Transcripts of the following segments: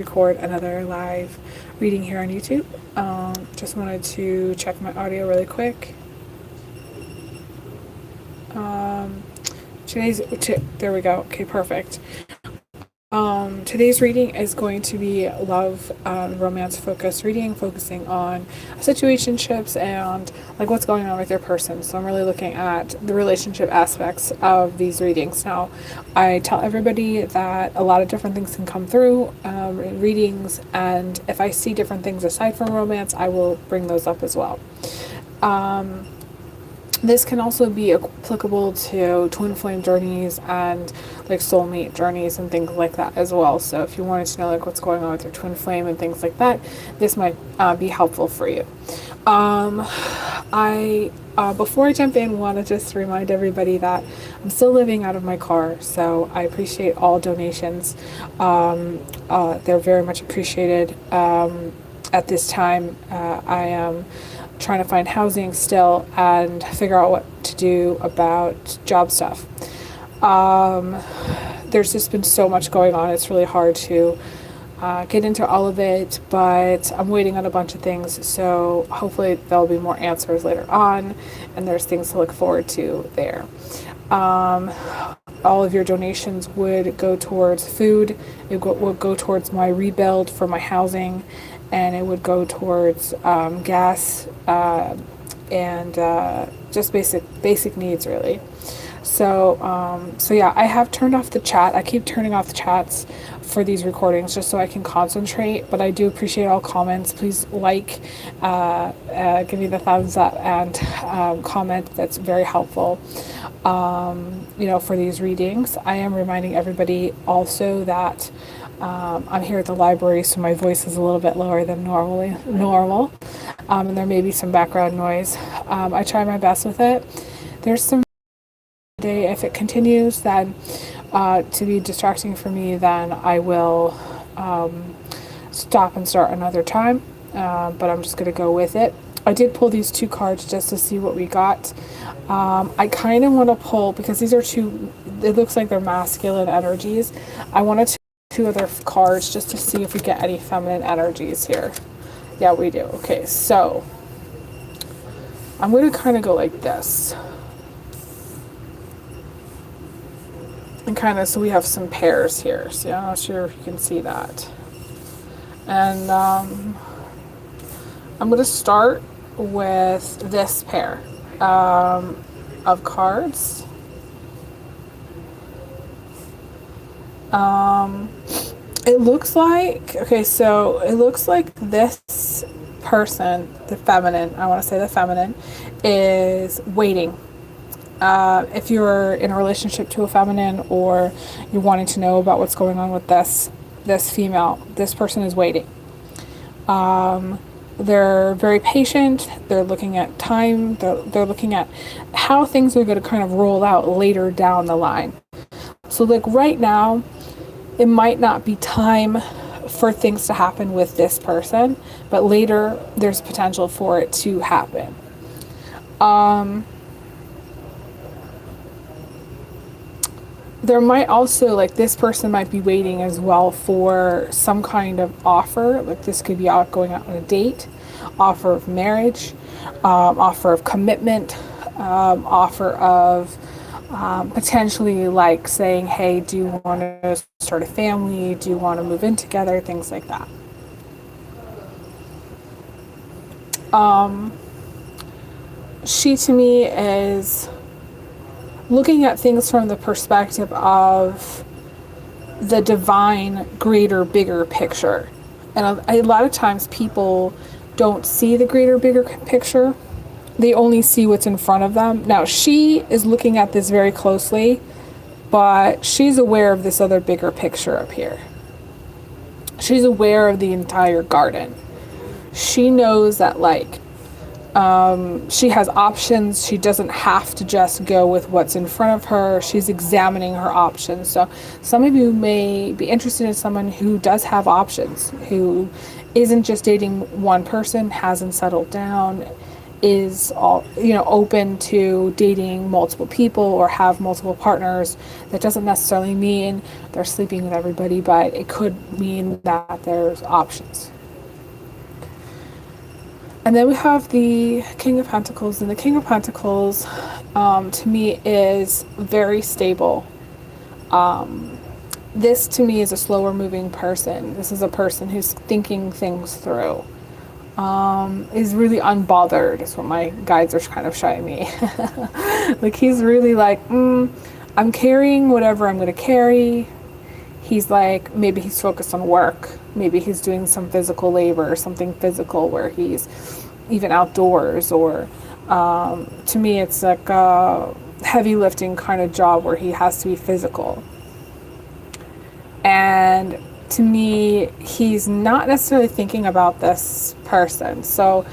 record another live reading here on YouTube. Just wanted to check my audio really quick. There we go. Okay, perfect. Today's reading is going to be love, romance focused reading, focusing on situationships and like what's going on with your person. So I'm really looking at the relationship aspects of these readings. Now, I tell everybody that a lot of different things can come through in readings, and if I see different things aside from romance, I will bring those up as well. This can also be applicable to twin flame journeys and like soulmate journeys and things like that as well. So if you wanted to know like what's going on with your twin flame and things like that, this might be helpful for you. Before I jump in, want to just remind everybody that I'm still living out of my car, so I appreciate all donations. They're very much appreciated. At this time, I am trying to find housing still and figure out what to do about job stuff. There's just been so much going on. It's really hard to get into all of it, but I'm waiting on a bunch of things, so hopefully there'll be more answers later on, and there's things to look forward to there. All of your donations would go towards food. It would go towards my rebuild for my housing, and it would go towards gas and just basic needs, really. So yeah, I have turned off the chat. I keep turning off the chats for these recordings just so I can concentrate, but I do appreciate all comments. Please like, give me the thumbs up, and comment. That's very helpful, for these readings. I am reminding everybody also that I'm here at the library, so my voice is a little bit lower than normal, and there may be some background noise. I try my best with it. There's some day, if it continues then to be distracting for me, then I will stop and start another time, but I'm just going to go with it. I did pull these two cards just to see what we got. I kind of want to pull, because these are two, it looks like they're masculine energies. I wanted to two other cards just to see if we get any feminine energies here. Yeah, we do. Okay, so I'm going to kind of go like this. And kind of, so we have some pairs here. So I'm not sure if you can see that. And I'm going to start with this pair of cards. It looks like, okay, so it looks like this person, the feminine, I want to say the feminine, is waiting. If you're in a relationship to a feminine, or you're wanting to know about what's going on with this female, this person is waiting. They're very patient. They're looking at time. They're looking at how things are going to kind of roll out later down the line. So like right now, it might not be time for things to happen with this person, but later there's potential for it to happen. There might also, like, this person might be waiting as well for some kind of offer. Like, this could be going out on a date, offer of marriage, offer of commitment, offer of potentially like saying, hey, do you want to start a family? Do you want to move in together? Things like that. She to me is looking at things from the perspective of the divine, greater, bigger picture. And a lot of times people don't see the greater, bigger picture. They only see what's in front of them. Now, she is looking at this very closely, but she's aware of this other bigger picture up here. She's aware of the entire garden. She knows that, like, she has options. She doesn't have to just go with what's in front of her. She's examining her options. So some of you may be interested in someone who does have options, who isn't just dating one person, hasn't settled down, is all, open to dating multiple people or have multiple partners. That doesn't necessarily mean they're sleeping with everybody, but it could mean that there's options. And then we have the King of Pentacles, and the King of Pentacles, to me, is very stable. This to me is a slower moving person. This is a person who's thinking things through. Is really unbothered, is what my guides are kind of showing me. Like, he's really like, I'm carrying whatever I'm going to carry. He's like, maybe he's focused on work. Maybe he's doing some physical labor or something physical where he's even outdoors, or to me it's like a heavy lifting kind of job where he has to be physical. And to me, he's not necessarily thinking about this person. So,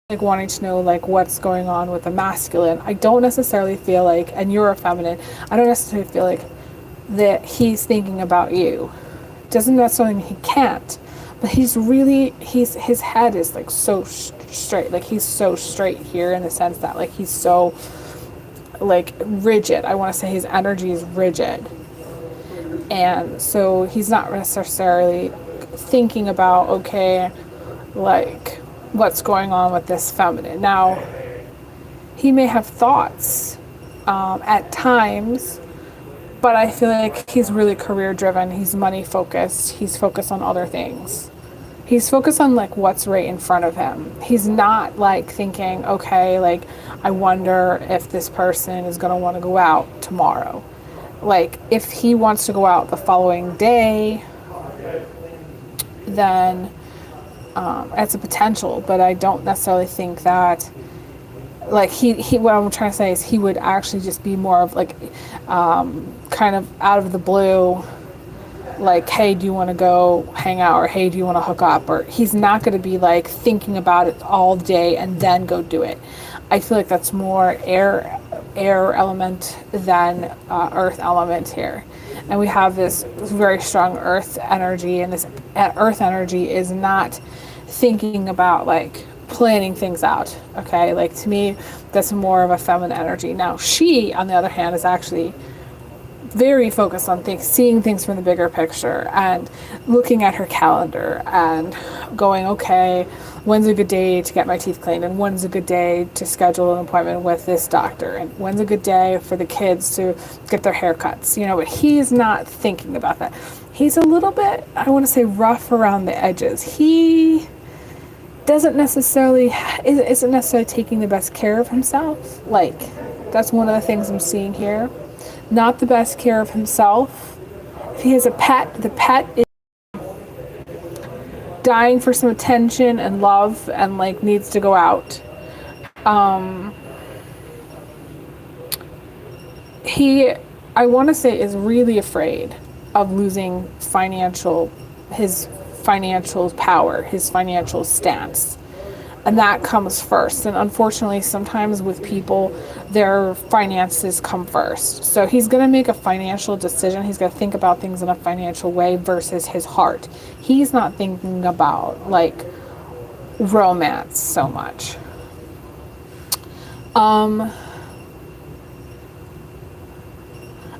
like, wanting to know, like, what's going on with the masculine. I don't necessarily feel like, and you're a feminine, I don't necessarily feel like that he's thinking about you. Doesn't necessarily mean he can't, but his head is like so straight. Like, he's so straight here in the sense that, like, he's so, like, rigid. I want to say his energy is rigid. And so he's not necessarily thinking about, okay, like, what's going on with this feminine. Now, he may have thoughts at times, but I feel like he's really career driven. He's money focused. He's focused on other things. He's focused on, like, what's right in front of him. He's not, like, thinking, okay, like, I wonder if this person is going to want to go out tomorrow. Like, if he wants to go out the following day, then it's a potential, but I don't necessarily think that, like, he what I'm trying to say is he would actually just be more of, like, kind of out of the blue, like, hey, do you want to go hang out, or hey, do you want to hook up, or he's not going to be, like, thinking about it all day and then go do it. I feel like that's more air element than earth element here. And we have this very strong earth energy, and this earth energy is not thinking about, like, planning things out. Okay, like, to me, that's more of a feminine energy. Now, she, on the other hand, is actually very focused on things, seeing things from the bigger picture, and looking at her calendar and going, okay, when's a good day to get my teeth cleaned, and when's a good day to schedule an appointment with this doctor, and when's a good day for the kids to get their haircuts, but he's not thinking about that. He's a little bit, I want to say, rough around the edges. He isn't necessarily taking the best care of himself. Like, that's one of the things I'm seeing here. Not the best care of himself. If he has a pet, the pet is dying for some attention and love, and, like, needs to go out. He, I want to say, is really afraid of losing his financial power, his financial stance. And that comes first. And unfortunately, sometimes with people, their finances come first. So he's going to make a financial decision. He's going to think about things in a financial way versus his heart. He's not thinking about, like, romance so much.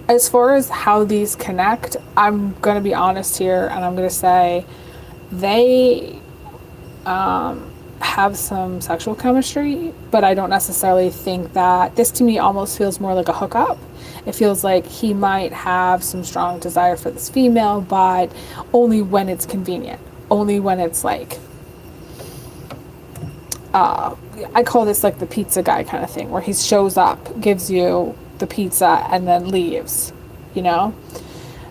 As far as how these connect, I'm going to be honest here, and I'm going to say they have some sexual chemistry, but I don't necessarily think that. This to me almost feels more like a hookup. It feels like he might have some strong desire for this female, but only when it's convenient, only when it's like, I call this like the pizza guy kind of thing, where he shows up, gives you the pizza, and then leaves,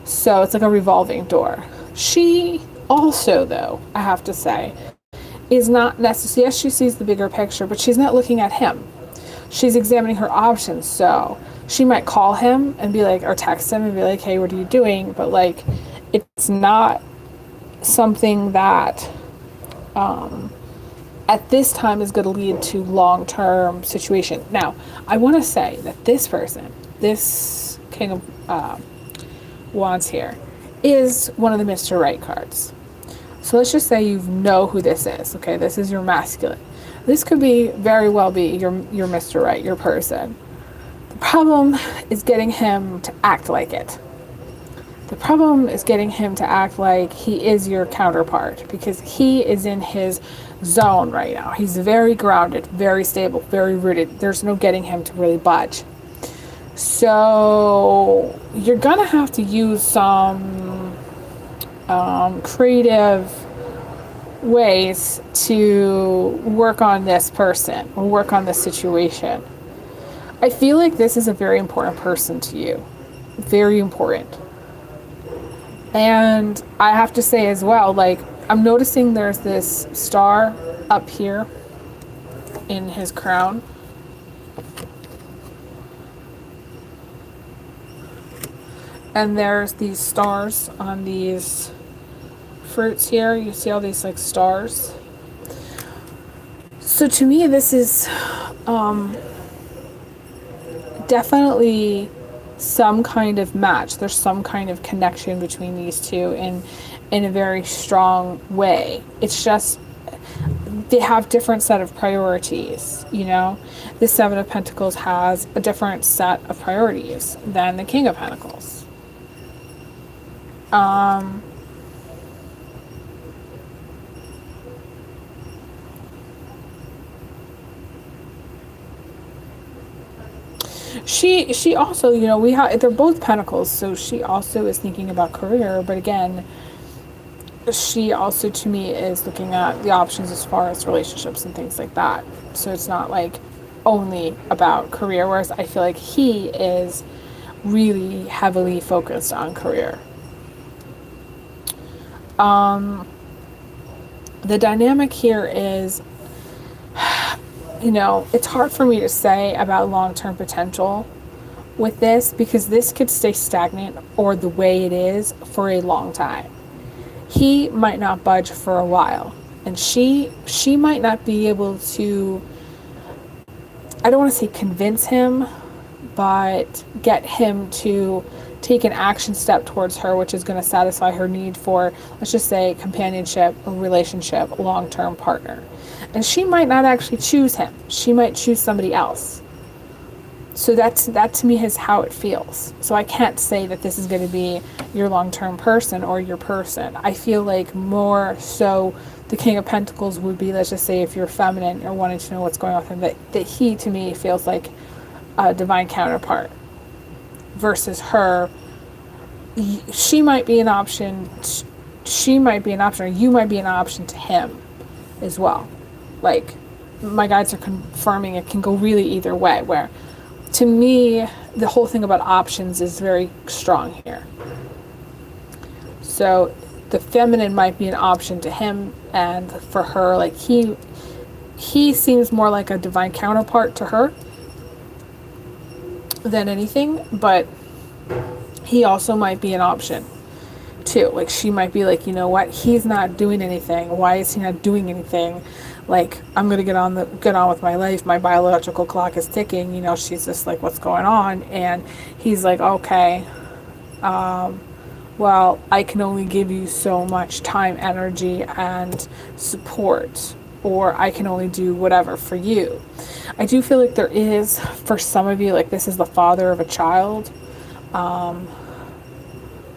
so it's like a revolving door. She also, though, I have to say, is not necessarily, yes, she sees the bigger picture, but she's not looking at him. She's examining her options. So she might call him and be like, or text him and be like, hey, what are you doing? But, like, it's not something that at this time is going to lead to long-term situation. Now, I want to say that this person, this King of Wands here, is one of the Mr. Right cards. So let's just say you know who this is. Okay, this is your masculine. This could be very well be your Mr. Right, your person. The problem is getting him to act like it. The problem is getting him to act like he is your counterpart, because he is in his zone right now. He's very grounded, very stable, very rooted. There's no getting him to really budge. So you're gonna have to use some creative ways to work on this person or work on this situation. I feel like this is a very important person to you. Very important. And I have to say as well, like, I'm noticing there's this star up here in his crown. And there's these stars on these fruits here. You see all these like stars. So to me, this is definitely some kind of match. There's some kind of connection between these two in a very strong way. It's just they have different set of priorities, you know. The Seven of Pentacles has a different set of priorities than the King of Pentacles. She also, you know, they're both pentacles, so she also is thinking about career, but again, she also to me is looking at the options as far as relationships and things like that. So it's not like only about career, whereas I feel like he is really heavily focused on career. The dynamic here is, you know, it's hard for me to say about long-term potential with this, because this could stay stagnant or the way it is for a long time. He might not budge for a while, and she might not be able to, I don't want to say convince him, but get him to take an action step towards her, which is going to satisfy her need for, let's just say, companionship, a relationship, a long-term partner. And she might not actually choose him. She might choose somebody else. So that to me is how it feels. So I can't say that this is going to be your long-term person or your person. I feel like more so the King of Pentacles would be, let's just say, if you're feminine or wanting to know what's going on with him, that he to me feels like a divine counterpart. Versus her, she might be an option. She might be an option, or you might be an option to him as well. Like, my guides are confirming it can go really either way, where to me the whole thing about options is very strong here. So the feminine might be an option to him, and for her, like, he seems more like a divine counterpart to her than anything, but he also might be an option too. Like, she might be like, you know what, he's not doing anything, why is he not doing anything? Like, I'm gonna get on with my life, my biological clock is ticking, you know. She's just like, what's going on? And he's like, okay, well, I can only give you so much time, energy, and support, or I can only do whatever for you. I do feel like there is, for some of you, like, this is the father of a child.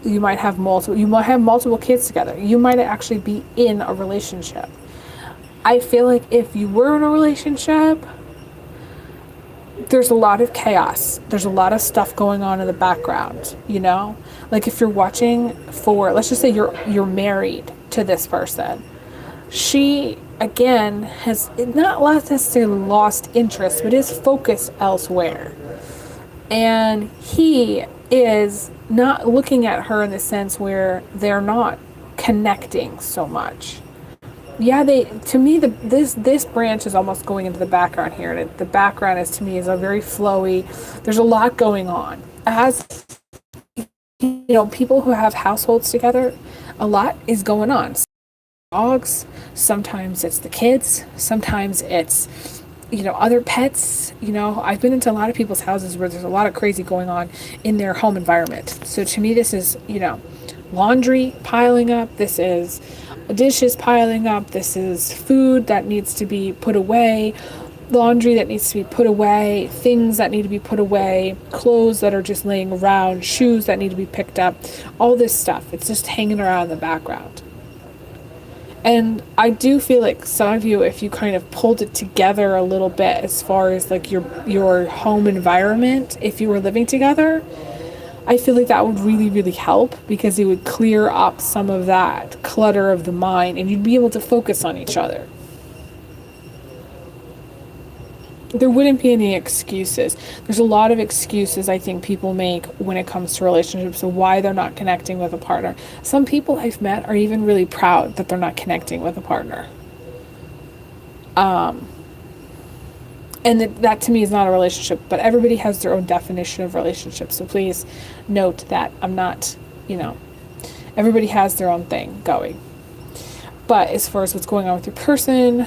You might have multiple kids together. You might actually be in a relationship. I feel like if you were in a relationship, there's a lot of chaos. There's a lot of stuff going on in the background, you know? Like, if you're watching for, let's just say you're married to this person. She, again, has not necessarily lost interest, but is focused elsewhere. And he is not looking at her in the sense where they're not connecting so much. Yeah, to me, this branch is almost going into the background here, and the background is, to me, is a very flowy. There's a lot going on. As you know, people who have households together, a lot is going on. Dogs, sometimes it's the kids, sometimes it's, you know, other pets. You know, I've been into a lot of people's houses where there's a lot of crazy going on in their home environment. So to me, this is, you know, laundry piling up. This is dishes piling up. This is food that needs to be put away, laundry that needs to be put away, things that need to be put away, clothes that are just laying around, shoes that need to be picked up, all this stuff. It's just hanging around in the background. And I do feel like some of you, if you kind of pulled it together a little bit as far as like your home environment, if you were living together, I feel like that would really, really help, because it would clear up some of that clutter of the mind and you'd be able to focus on each other. There wouldn't be any excuses. There's a lot of excuses I think people make when it comes to relationships of why they're not connecting with a partner. Some people I've met are even really proud that they're not connecting with a partner. And that to me is not a relationship, but everybody has their own definition of relationship. So please note that I'm not, everybody has their own thing going. But as far as what's going on with your person,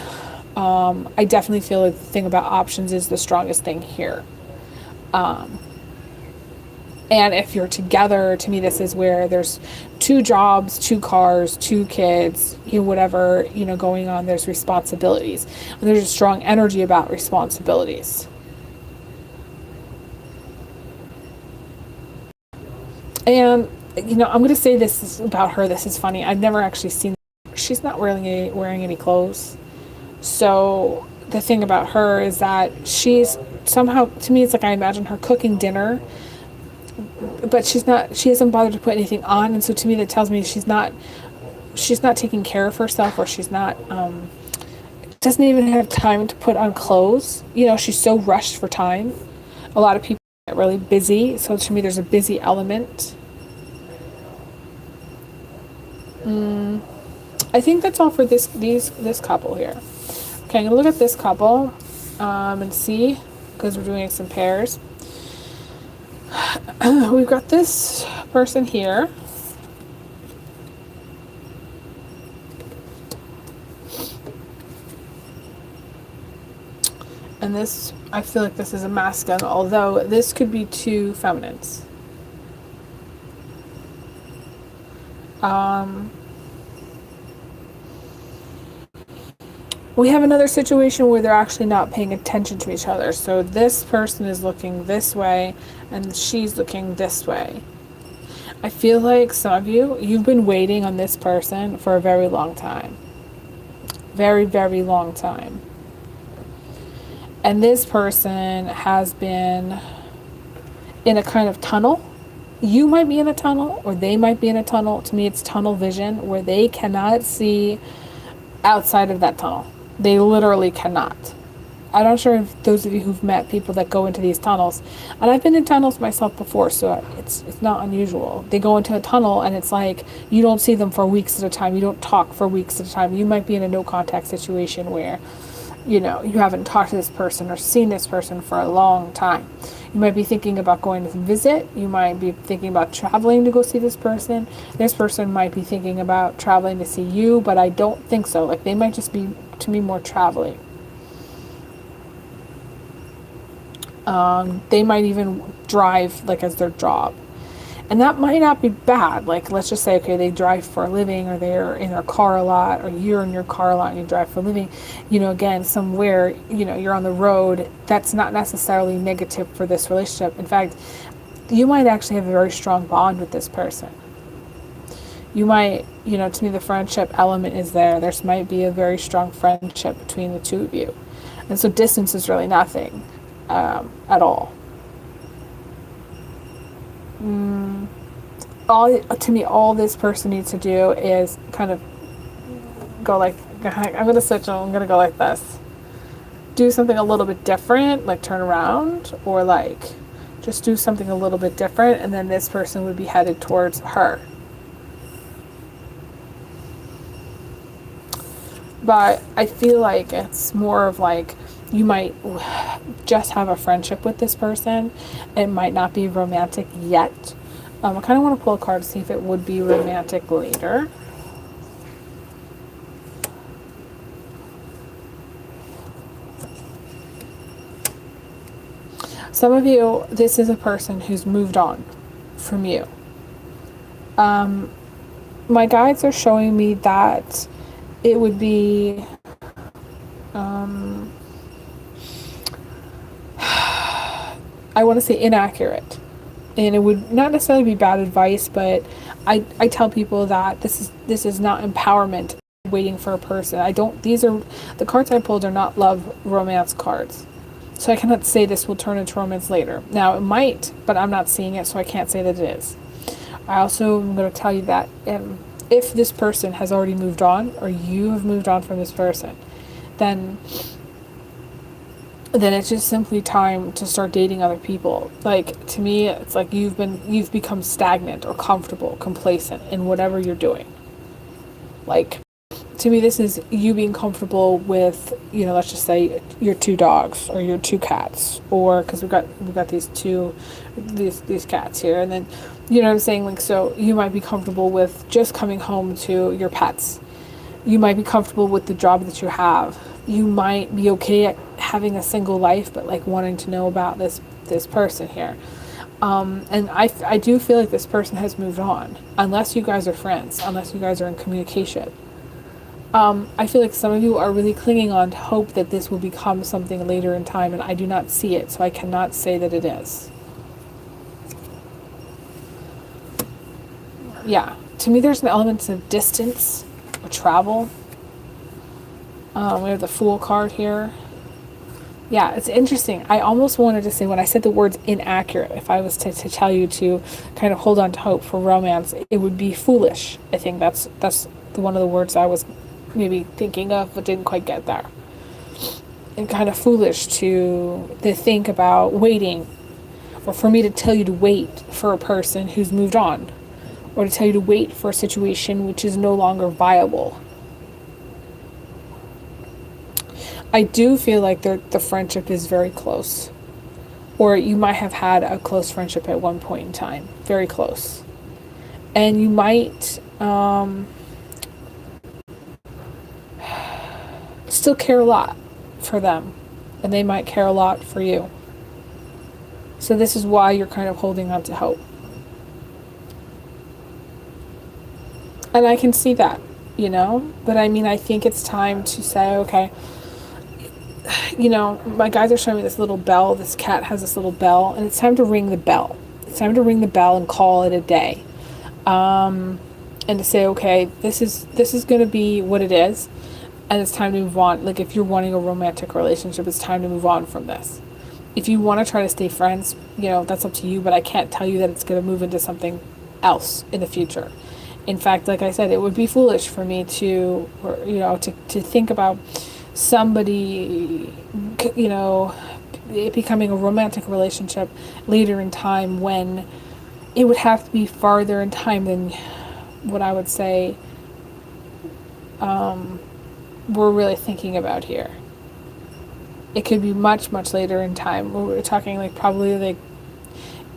I definitely feel like the thing about options is the strongest thing here. And if you're together, to me, this is where there's 2 jobs, 2 cars, 2 kids, whatever, going on. There's responsibilities. And there's a strong energy about responsibilities. And, I'm going to say this about her. This is funny. I've never actually seen, she's not wearing any clothes. So the thing about her is that she's somehow, to me, it's like I imagine her cooking dinner, but she hasn't bothered to put anything on. And so to me, that tells me she's not taking care of herself, or she's not, doesn't even have time to put on clothes. She's so rushed for time. A lot of people get really busy. So to me, there's a busy element. I think that's all for this couple here. Okay, I'm going to look at this couple and see, because we're doing some pairs. We've got this person here. And this, I feel like this is a masculine, although this could be 2 feminines. We have another situation where they're actually not paying attention to each other. So this person is looking this way and she's looking this way. I feel like some of you've been waiting on this person for a very long time. Very, very long time. And this person has been in a kind of tunnel. You might be in a tunnel, or they might be in a tunnel. To me, it's tunnel vision, where they cannot see outside of that tunnel. They literally cannot. I'm not sure if those of you who've met people that go into these tunnels, and I've been in tunnels myself before, so it's not unusual. They go into a tunnel and it's like you don't see them for weeks at a time. You don't talk for weeks at a time. You might be in a no contact situation where, you haven't talked to this person or seen this person for a long time. You might be thinking about going to visit. You might be thinking about traveling to go see this person. This person might be thinking about traveling to see you, but I don't think so. Like, they might just be, to me, more traveling. They might even drive, like, as their job. And that might not be bad. Like, let's just say, okay, they drive for a living, or they're in their car a lot, or you're in your car a lot and you drive for a living. Again, somewhere, you're on the road. That's not necessarily negative for this relationship. In fact, you might actually have a very strong bond with this person. You might, to me, the friendship element is there. There might be a very strong friendship between the 2 of you. And so distance is really nothing at all. All this person needs to do is kind of go like, I'm going to switch them. I'm going to go like this. Do something a little bit different, like turn around, or like just do something a little bit different, and then this person would be headed towards her. But I feel like it's more of like, you might just have a friendship with this person. It might not be romantic yet. I kind of want to pull a card to see if it would be romantic later. Some of you, this is a person who's moved on from you. my guides are showing me that it would be, I want to say inaccurate. And it would not necessarily be bad advice, but I tell people that this is not empowerment waiting for a person. I don't these are the cards I pulled are not love romance cards. So I cannot say this will turn into romance later. Now it might, but I'm not seeing it, so I can't say that it is. I also am going to tell you that if this person has already moved on, or you have moved on from this person, then it's just simply time to start dating other people. Like, to me, it's like you've become stagnant or comfortable, complacent in whatever you're doing. Like, to me, this is you being comfortable with, let's just say your two dogs or your two cats, or because we've got these cats here, and then, you know what I'm saying? Like, so you might be comfortable with just coming home to your pets. You might be comfortable with the job that you have. You might be okay at having a single life, but like wanting to know about this person here. And I do feel like this person has moved on, unless you guys are friends, unless you guys are in communication. I feel like some of you are really clinging on to hope that this will become something later in time, and I do not see it, so I cannot say that it is. Yeah, to me there's an element of distance or travel. We have the Fool card here. Yeah, it's interesting. I almost wanted to say, when I said the words inaccurate, if I was to tell you to kind of hold on to hope for romance, it would be foolish. I think that's one of the words I was maybe thinking of, but didn't quite get there. And kind of foolish to think about waiting, or for me to tell you to wait for a person who's moved on, or to tell you to wait for a situation which is no longer viable. I do feel like the friendship is very close. Or you might have had a close friendship at one point in time. Very close. And you might still care a lot for them. And they might care a lot for you. So this is why you're kind of holding on to hope. And I can see that, But I mean, I think it's time to say, okay, my guys are showing me this little bell. This cat has this little bell, and it's time to ring the bell. It's time to ring the bell and call it a day. And to say, okay, this is going to be what it is, and it's time to move on. Like, if you're wanting a romantic relationship, it's time to move on from this. If you want to try to stay friends, that's up to you, but I can't tell you that it's going to move into something else in the future. In fact, like I said, it would be foolish for me to think about somebody, it becoming a romantic relationship later in time, when it would have to be farther in time than what I would say we're really thinking about here. It could be much, much later in time. We're talking like probably like,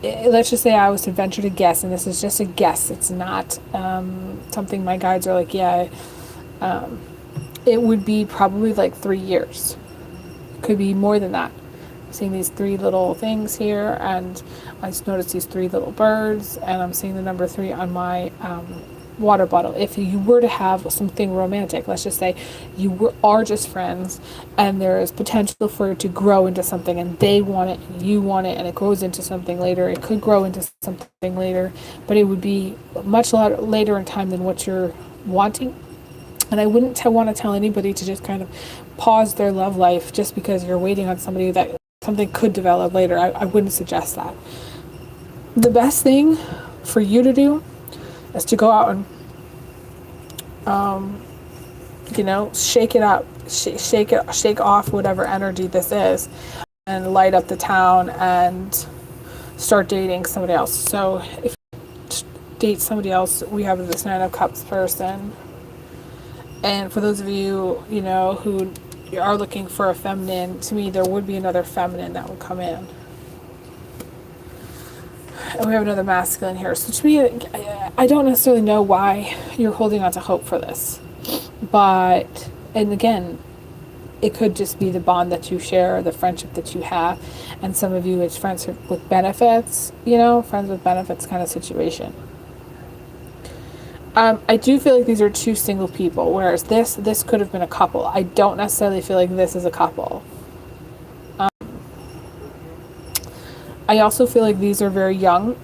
let's just say I was to venture to guess, and this is just a guess, it's not something my guides are like, yeah, it would be probably like 3 years. Could be more than that. I'm seeing these 3 little things here, and I just noticed these 3 little birds, and I'm seeing the number 3 on my water bottle. If you were to have something romantic, let's just say you are just friends, and there is potential for it to grow into something, and they want it, and you want it, and it grows into something later. It could grow into something later, but it would be much later in time than what you're wanting. And I wouldn't want to tell anybody to just kind of pause their love life just because you're waiting on somebody that something could develop later. I wouldn't suggest that. The best thing for you to do is to go out and, shake it up, shake off whatever energy this is, and light up the town and start dating somebody else. So if you date somebody else, we have this 9 of Cups person. And for those of you, who are looking for a feminine, to me, there would be another feminine that would come in. And we have another masculine here. So to me, I don't necessarily know why you're holding on to hope for this. But, and again, it could just be the bond that you share, the friendship that you have. And some of you, it's friendship with benefits, friends with benefits kind of situation. I do feel like these are two single people, whereas this could have been a couple. I don't necessarily feel like this is a couple. I also feel like these are very young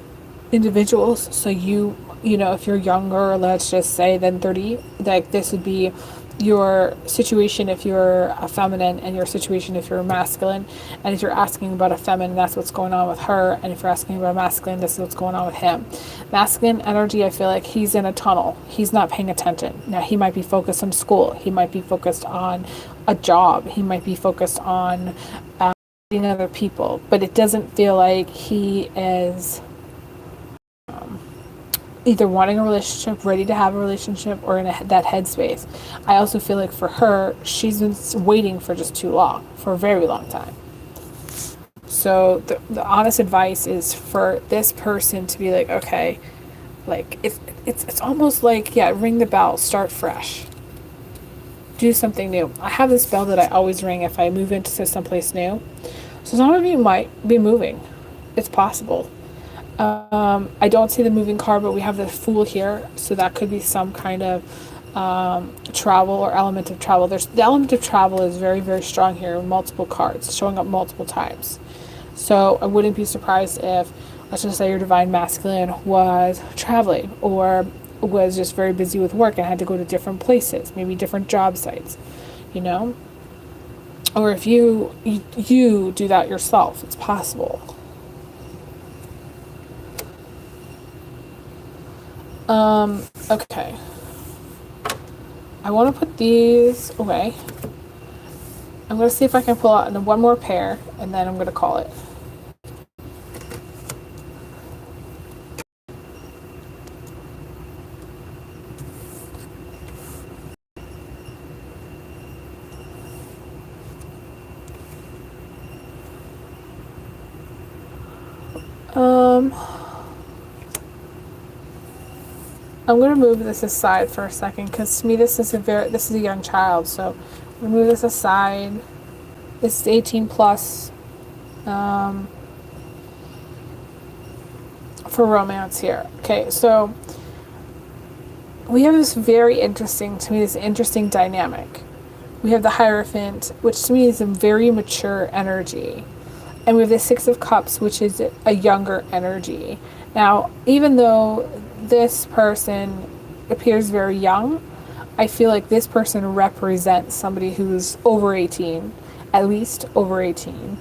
individuals. So you know, if you're younger, let's just say than 30, like this would be your situation if you're a feminine, and your situation if you're a masculine. And if you're asking about a feminine, that's what's going on with her. And if you're asking about a masculine, this is what's going on with him. Masculine energy, I feel like he's in a tunnel. He's not paying attention. Now, he might be focused on school. He might be focused on a job. He might be focused on other people. But it doesn't feel like he is either wanting a relationship, ready to have a relationship, or in that headspace. I also feel like for her, she's been waiting for just too long, for a very long time. So the honest advice is for this person to be like, okay, like it's almost like, yeah, ring the bell, start fresh, do something new. I have this bell that I always ring if I move into someplace new. So some of you might be moving. It's possible. I don't see the moving car, but we have the Fool here, so that could be some kind of travel or element of travel. The element of travel is very, very strong here in multiple cards, showing up multiple times. So I wouldn't be surprised if, let's just say, your divine masculine was traveling or was just very busy with work and had to go to different places, maybe different job sites, you know? Or if you do that yourself, it's possible. Okay. I want to put these away. I'm going to see if I can pull out one more pair, and then I'm going to call it. I'm going to move this aside for a second, because to me this is a young child, so we'll move this aside. This is 18 plus for romance here. Okay, so we have this this interesting dynamic. We have the Hierophant, which to me is a very mature energy. And we have the Six of Cups, which is a younger energy. Now, even though this person appears very young, I feel like this person represents somebody who's over 18, at least over 18,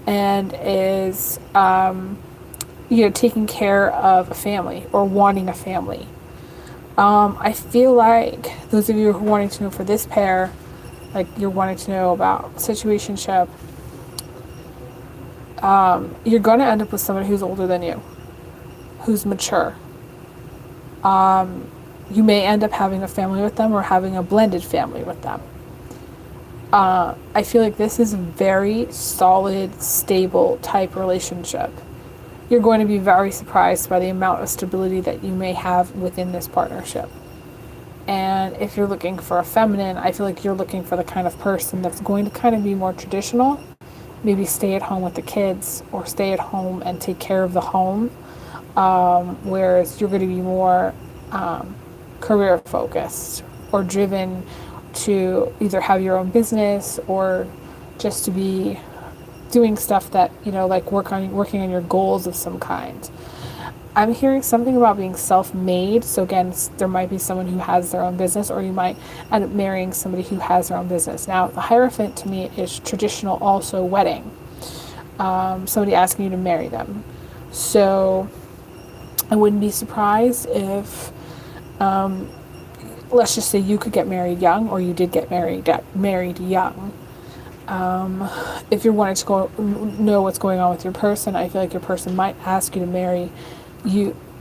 and is, taking care of a family or wanting a family. I feel like those of you who are wanting to know for this pair, like you're wanting to know about situationship, you're going to end up with somebody who's older than you, who's mature. You may end up having a family with them or having a blended family with them. I feel like this is a very solid, stable type relationship. You're going to be very surprised by the amount of stability that you may have within this partnership. And if you're looking for a feminine, I feel like you're looking for the kind of person that's going to kind of be more traditional, maybe stay at home with the kids or stay at home and take care of the home, whereas you're going to be more career focused or driven to either have your own business or just to be doing stuff that, like working on your goals of some kind. I'm hearing something about being self-made. So again, there might be someone who has their own business, or you might end up marrying somebody who has their own business. Now, the Hierophant to me is traditional, also wedding. Somebody asking you to marry them. So I wouldn't be surprised if, let's just say you could get married young, or you did get married young. If you're wanting to know what's going on with your person, I feel like your person might ask you to marry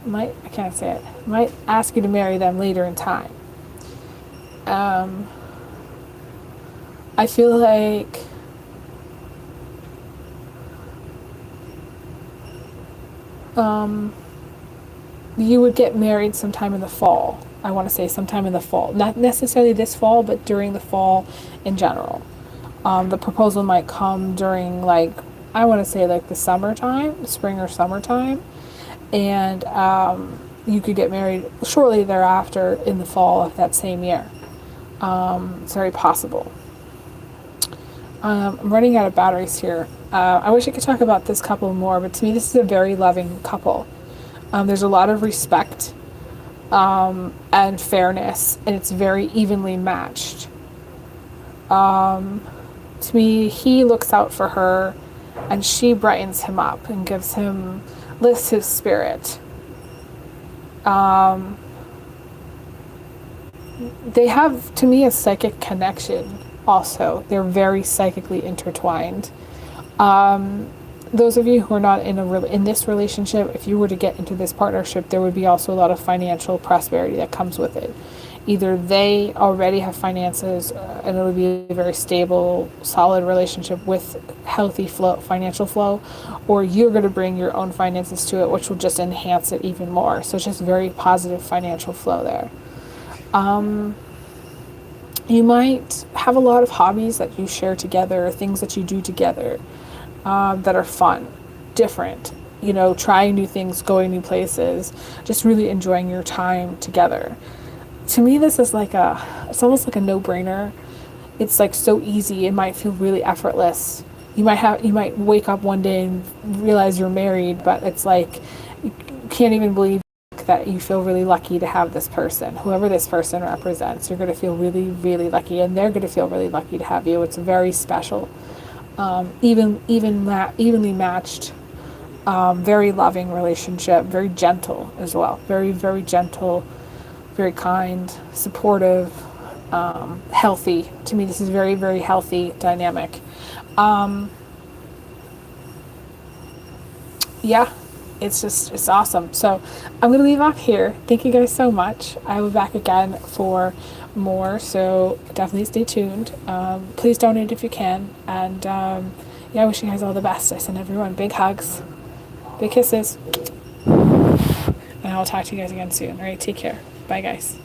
might ask you to marry them later in time. I feel like you would get married sometime in the fall. I want to say sometime in the fall. Not necessarily this fall, but during the fall in general. The proposal might come during, I want to say the summertime, spring or summertime. And you could get married shortly thereafter in the fall of that same year. It's very possible. I'm running out of batteries here. I wish I could talk about this couple more, but to me, this is a very loving couple. There's a lot of respect and fairness, and it's very evenly matched. To me, he looks out for her, and she brightens him up and lifts his spirit. They have, to me, a psychic connection also. They're very psychically intertwined. Those of you who are not in this relationship, if you were to get into this partnership, there would be also a lot of financial prosperity that comes with it. Either they already have finances and it would be a very stable, solid relationship with healthy financial flow, or you're going to bring your own finances to it, which will just enhance it even more. So it's just very positive financial flow there. You might have a lot of hobbies that you share together, things that you do together that are fun, different, trying new things, going new places, just really enjoying your time together. To me, this is it's almost like a no-brainer. It's like so easy. It might feel really effortless. You might wake up one day and realize you're married, but it's like you can't even believe that you feel really lucky to have this person. Whoever this person represents, you're going to feel really, really lucky, and they're going to feel really lucky to have you. It's very special, evenly matched, very loving relationship, very gentle as well, very, very gentle, very kind, supportive, healthy. To me, this is very, very healthy dynamic. Yeah, it's awesome. So I'm going to leave off here. Thank you guys so much. I will be back again for more, so definitely stay tuned. Please donate if you can. And I wish you guys all the best. I send everyone big hugs, big kisses, and I'll talk to you guys again soon. All right, take care. Bye, guys.